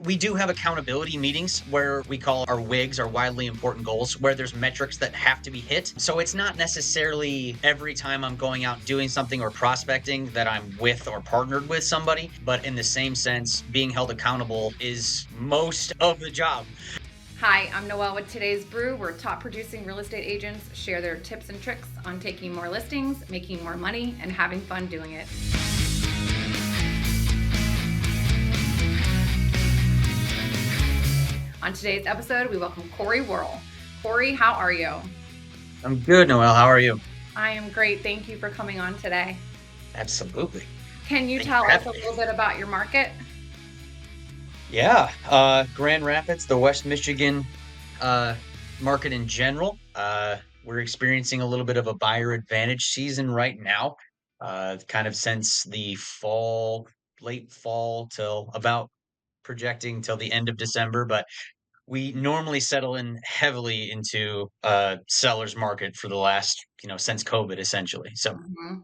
We do have accountability meetings where we call our WIGs, our wildly important goals, where there's metrics that have to be hit. So it's not necessarily every time I'm going out doing something or prospecting that I'm with or partnered with somebody, but in the same sense, being held accountable is most of the job. Hi, I'm Noelle with Today's Brew, where top producing real estate agents share their tips and tricks on taking more listings, making more money, and having fun doing it. On today's episode, we welcome Corey Worrell. Corey, how are you? I'm good, Noel. How are you? I am great. Thank you for coming on today. Absolutely. Can you Thank you for tell us having a me. little bit about your market? Yeah, Grand Rapids, the West Michigan uh, market in general. We're experiencing a little bit of a buyer advantage season right now, kind of since the fall, late fall till about projecting till the end of December. But we normally settle in heavily into seller's market for the last, since COVID essentially. So Mhm.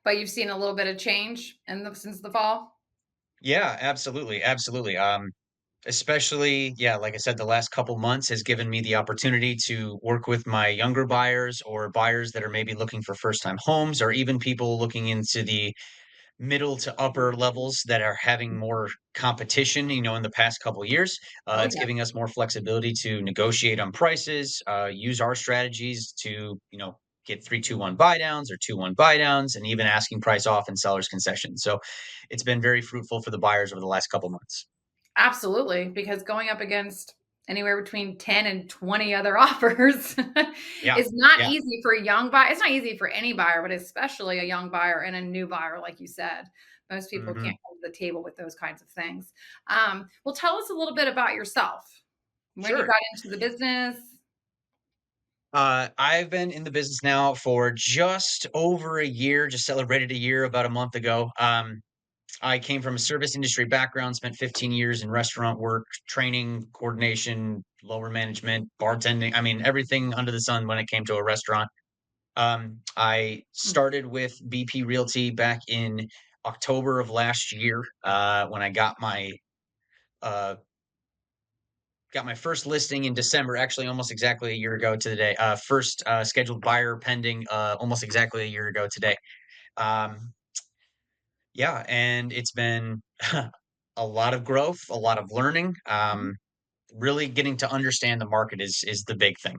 But you've seen a little bit of change since the fall? yeah, absolutely, absolutely. Especially, yeah, like I said, the last couple months has given me the opportunity to work with my younger buyers or buyers that are maybe looking for first-time homes, or even people looking into the middle to upper levels that are having more competition, in the past couple of years. Oh, It's yeah. giving us more flexibility to negotiate on prices, use our strategies to, get 3-2-1 buy downs or 2-1 buy downs, and even asking price off and seller's concessions. So it's been very fruitful for the buyers over the last couple months. Absolutely, because going up against anywhere between 10 and 20 other offers Yeah. is not Yeah. easy for a young buyer. It's not easy for any buyer, but especially a young buyer and a new buyer, like you said. Most people hmm can't come to the table with those kinds of things. Well, tell us a little bit about yourself. When you Sure. got into the business. I've been in the business now for just over a year, just celebrated a year about a month ago. I came from a service industry background, spent 15 years in restaurant work, training, coordination, lower management, bartending. I mean, everything under the sun when it came to a restaurant. I started with BP Realty back in October of last year when I uh, got my first listing in December, actually almost exactly a year ago to the day. First scheduled buyer pending almost exactly a year ago today. Um, yeah, and it's been a lot of growth, a lot of learning. Really getting to understand the market is the big thing,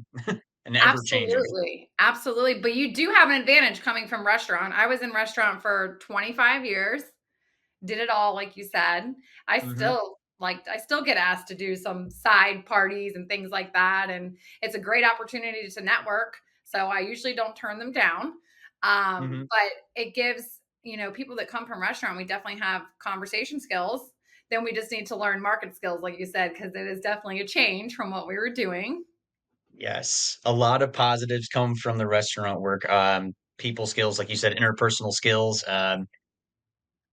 and ever changing. Absolutely, absolutely, but you do have an advantage coming from restaurant. I was in restaurant for 25 years. Did it all, like you said. hmm I still get asked to do some side parties and things like that, and it's a great opportunity to network, so I usually don't turn them down. hmm But it gives, people that come from restaurant, we definitely have conversation skills. Then we just need to learn market skills, like you said, because it is definitely a change from what we were doing. Yes, a lot of positives come from the restaurant work. People skills, like you said, interpersonal skills.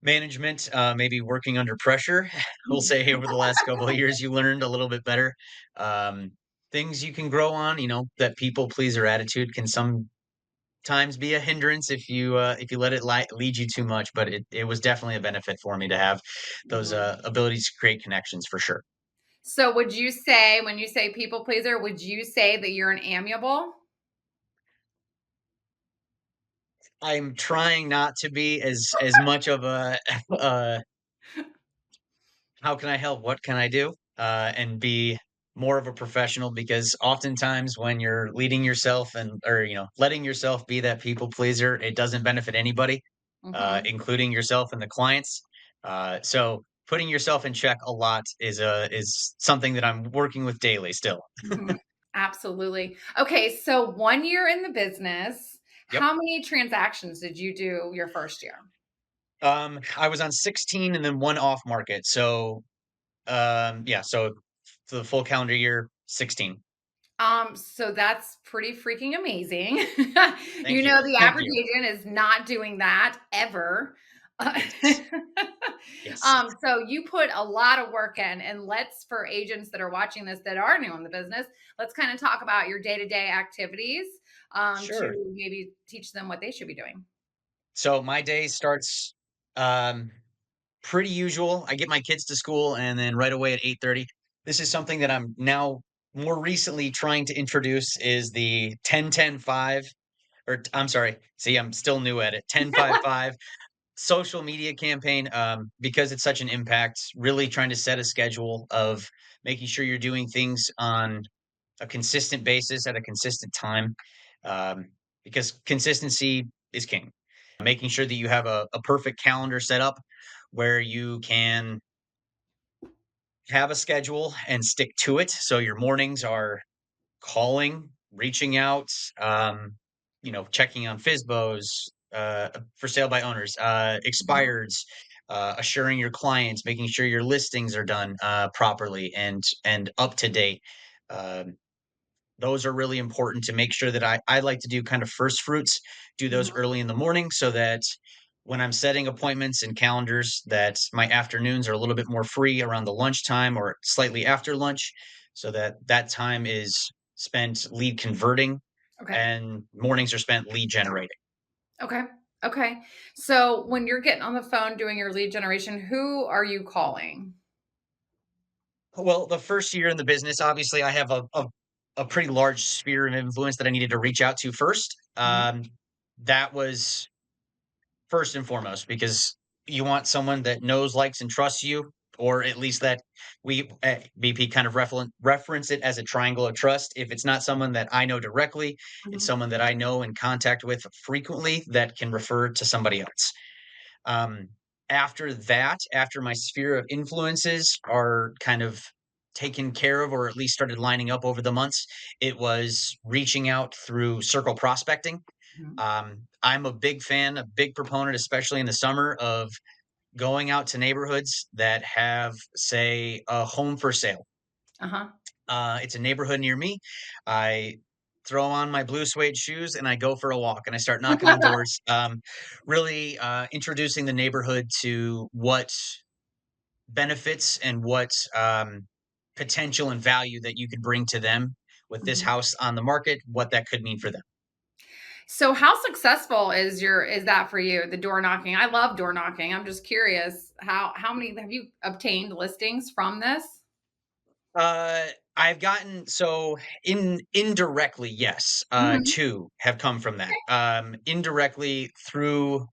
Management, maybe working under pressure, we'll say over the last couple of years, you learned a little bit better. Um, Things you can grow on, that people pleaser attitude can sometimes be a hindrance if you let it lead you too much. But it was definitely a benefit for me to have those Mhm. abilities to create connections for sure. So would you say, when you say people pleaser, would you say that you're an amiable? I'm trying not to be as much of a how can I help? What can I do? And be more of a professional because oftentimes when you're leading yourself and or letting yourself be that people pleaser, it doesn't benefit anybody, Mhm. including yourself and the clients. So putting yourself in check a lot is something that I'm working with daily still. Mhm. Absolutely. Okay, so 1 year in the business, Yep. how many transactions did you do your first year? I was on 16 and then one off market. So yeah, so for the full calendar year, 16. So that's pretty freaking amazing. Thank you. The Thank average you. agent is not doing that ever. Uh, Yes. Yes. so you put a lot of work in, and let's, for agents that are watching this that are new in the business, let's kind of talk about your day-to-day activities, Sure. to maybe teach them what they should be doing. So my day starts um pretty usual. I get my kids to school and then right away at 8:30. This is something that I'm now more recently trying to introduce is the 10-10-5 I'm sorry. See, I'm still new at it. 10-5-5 social media campaign because it's such an impact, really trying to set a schedule of making sure you're doing things on a consistent basis at a consistent time um, because consistency is king. Making sure that you have a perfect calendar set up where you can have a schedule and stick to it. So your mornings are calling, reaching out, checking on FISBOs, for sale by owners, Mhm. expireds, assuring your clients, making sure your listings are done properly and up to date. Um, those are really important to make sure that I like to do kind of first fruits, do those Mhm. early in the morning so that when I'm setting appointments and calendars that my afternoons are a little bit more free around the lunchtime or slightly after lunch so that that time is spent lead converting Okay. and mornings are spent lead generating. Okay. Okay. So when you're getting on the phone doing your lead generation, who are you calling? Well, the first year in the business, obviously I have a pretty large sphere of influence that I needed to reach out to first. Mhm. That was first and foremost, because you want someone that knows, likes, and trusts you, or at least that we at BP kind of reference it as a triangle of trust. If it's not someone that I know directly, it's Mhm. someone that I know in contact with frequently that can refer to somebody else. Um, After that, after my sphere of influences are kind of taken care of, or at least started lining up over the months, it was reaching out through circle prospecting. Mhm. I'm a big fan, a big proponent, especially in the summer, of going out to neighborhoods that have, say, a home for sale. Uh-huh. It's a neighborhood near me. I throw on my blue suede shoes and I go for a walk and I start knocking on doors, really introducing the neighborhood to what benefits and what potential and value that you could bring to them with this Mhm. house on the market, what that could mean for them. So how successful is that for you, the door knocking? I love door knocking. I'm just curious, how many have you obtained listings from this? Uh, I've gotten so in indirectly, yes. Mhm. Two have come from that. Indirectly through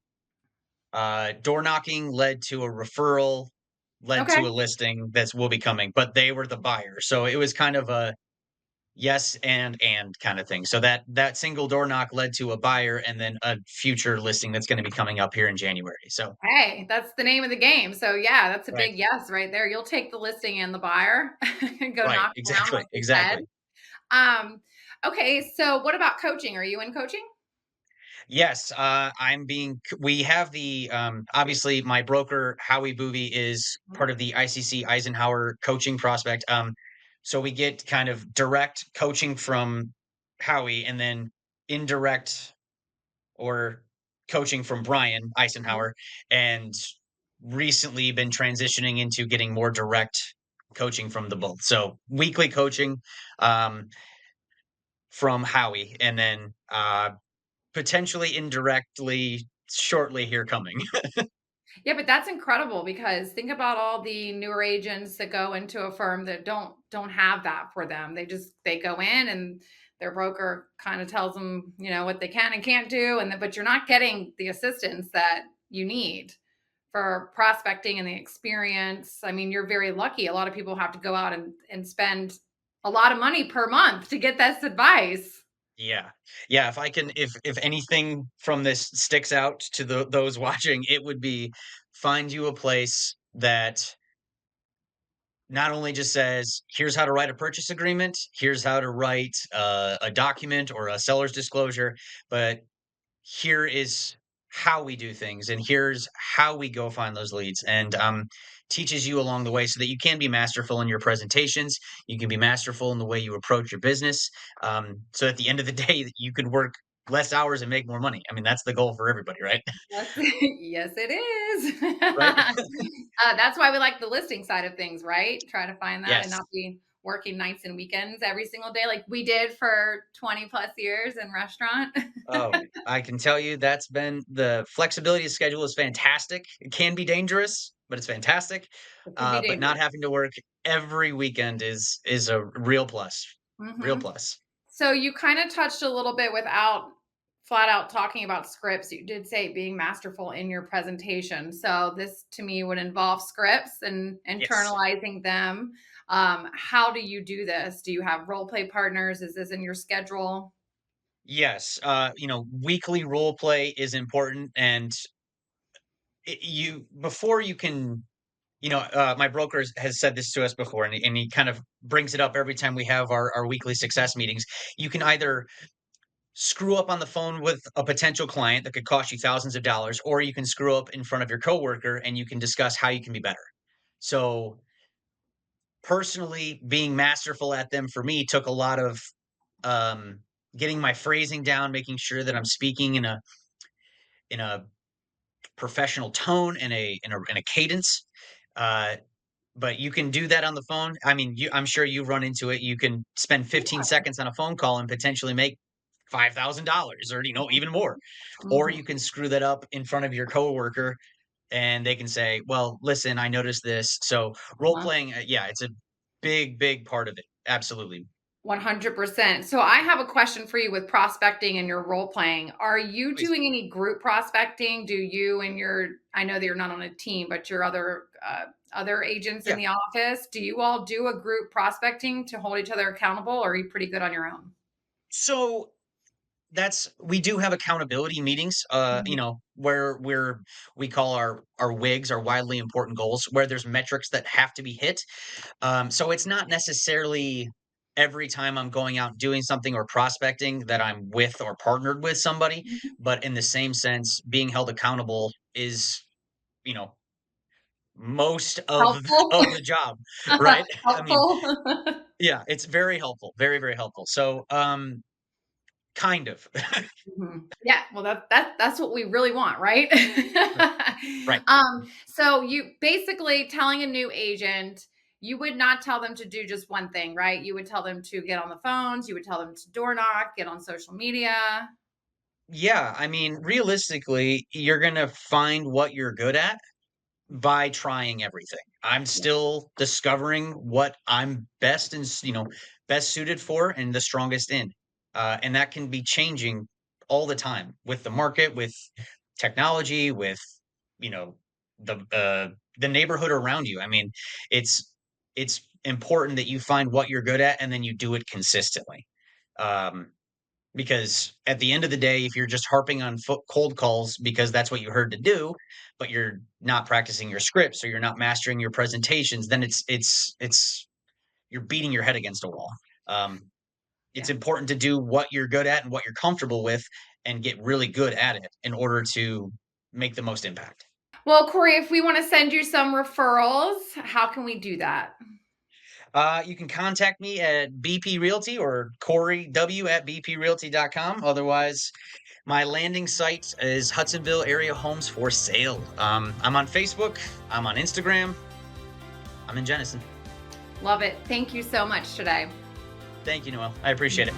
door knocking led to a referral, led Okay. to a listing that's will be coming, but they were the buyer. So it was kind of a yes and kind of thing. So that single door knock led to a buyer and then a future listing that's going to be coming up here in January. So Hey, that's the name of the game. So yeah, that's a right, big yes right there. You'll take the listing and the buyer and go right, knock around exactly, like you said. exactly. Um, okay, so what about coaching? Are you in coaching? Yes, we have the obviously my broker Howie Boovy is Mhm. part of the ICC Eisenhower coaching prospect. So we get kind of direct coaching from Howie and then indirect or coaching from Brian Mhm. Eisenhower and recently been transitioning into getting more direct coaching from the both. So weekly coaching um from Howie and then potentially indirectly shortly here coming. Yeah, but that's incredible because think about all the newer agents that go into a firm that don't have that for them. They go in and their broker kind of tells them, what they can and can't do but you're not getting the assistance that you need for prospecting and the experience. I mean, you're very lucky. A lot of people have to go out and spend a lot of money per month to get this advice. Yeah. Yeah, if anything from this sticks out to those watching, it would be find you a place that not only just says, "Here's how to write a purchase agreement, here's how to write, a document or a seller's disclosure," but here is how we do things and here's how we go find those leads and teaches you along the way so that you can be masterful in your presentations, you can be masterful in the way you approach your business, so at the end of the day that you can work less hours and make more money. I mean, that's the goal for everybody, right? Yes, yes, it is. Right. That's why we like the listing side of things, right? Try to find that and Yes. not be working nights and weekends every single day like we did for 20 plus years in restaurant. Oh, I can tell you that's been the flexibility of schedule is fantastic. It can be dangerous, but it's fantastic. It can be But not dangerous. having to work every weekend is a real plus. Real Mhm. plus. So you kind of touched a little bit without flat out talking about scripts. You did say being masterful in your presentation. So this to me would involve scripts and Yes. internalizing them. How do you do this? Do you have role play partners? Is this in your schedule? Yes. Weekly role play is important, and you before you can my broker has said this to us before, and he kind of brings it up every time we have our weekly success meetings. You can either screw up on the phone with a potential client that could cost you thousands of dollars, or you can screw up in front of your coworker and you can discuss how you can be better. So, personally, being masterful at them for me took a lot of um, getting my phrasing down, making sure that I'm speaking in a professional tone and a cadence. Uh, But you can do that on the phone. I mean, I'm sure you run into it. You can spend 15 Yeah. seconds on a phone call and potentially make $5,000 or, even more. Or Mhm. you can screw that up in front of your coworker and they can say, "Well, listen, I noticed this." So role Uh-huh. playing, yeah, it's a big, big part of it. Absolutely. 100%. So I have a question for you with prospecting and your role playing. Are you Please. doing any group prospecting? Do you and your I know that you're not on a team, but your other agents in Yeah. the office, do you all do a group prospecting to hold each other accountable or are you pretty good on your own? So that's we do have accountability meetings, Mhm. where we call our WIGs, our widely important goals, where there's metrics that have to be hit. So it's not necessarily every time I'm going out doing something or prospecting that I'm with or partnered with somebody, Mhm. but in the same sense, being held accountable is, you know, most of Helpful? of the job, right? I mean, Helpful? yeah, it's very helpful, very, very helpful. So, kind of. Mhm. Yeah, well, that's what we really want, right? Right. So you basically telling a new agent, you would not tell them to do just one thing, right? You would tell them to get on the phones, you would tell them to door knock, get on social media. Yeah, I mean, realistically, you're gonna find what you're good at by trying everything. I'm Yeah, still discovering what I'm best suited for and the strongest in. And that can be changing all the time with the market, with technology, with, you know, the neighborhood around you. I mean, it's important that you find what you're good at and then you do it consistently. Um, because at the end of the day, if you're just harping on cold calls because that's what you heard to do, but you're not practicing your scripts or you're not mastering your presentations, then it's you're beating your head against a wall. Um, it's yeah. important to do what you're good at and what you're comfortable with, and get really good at it in order to make the most impact. Well, Corey, if we want to send you some referrals, how can we do that? You can contact me at BP Realty or Corey W at bprealty.com. Otherwise, my landing site is Hudsonville Area Homes for Sale. I'm on Facebook. I'm on Instagram. I'm in Jenison. Love it. Thank you so much today. Thank you, Noel. I appreciate it.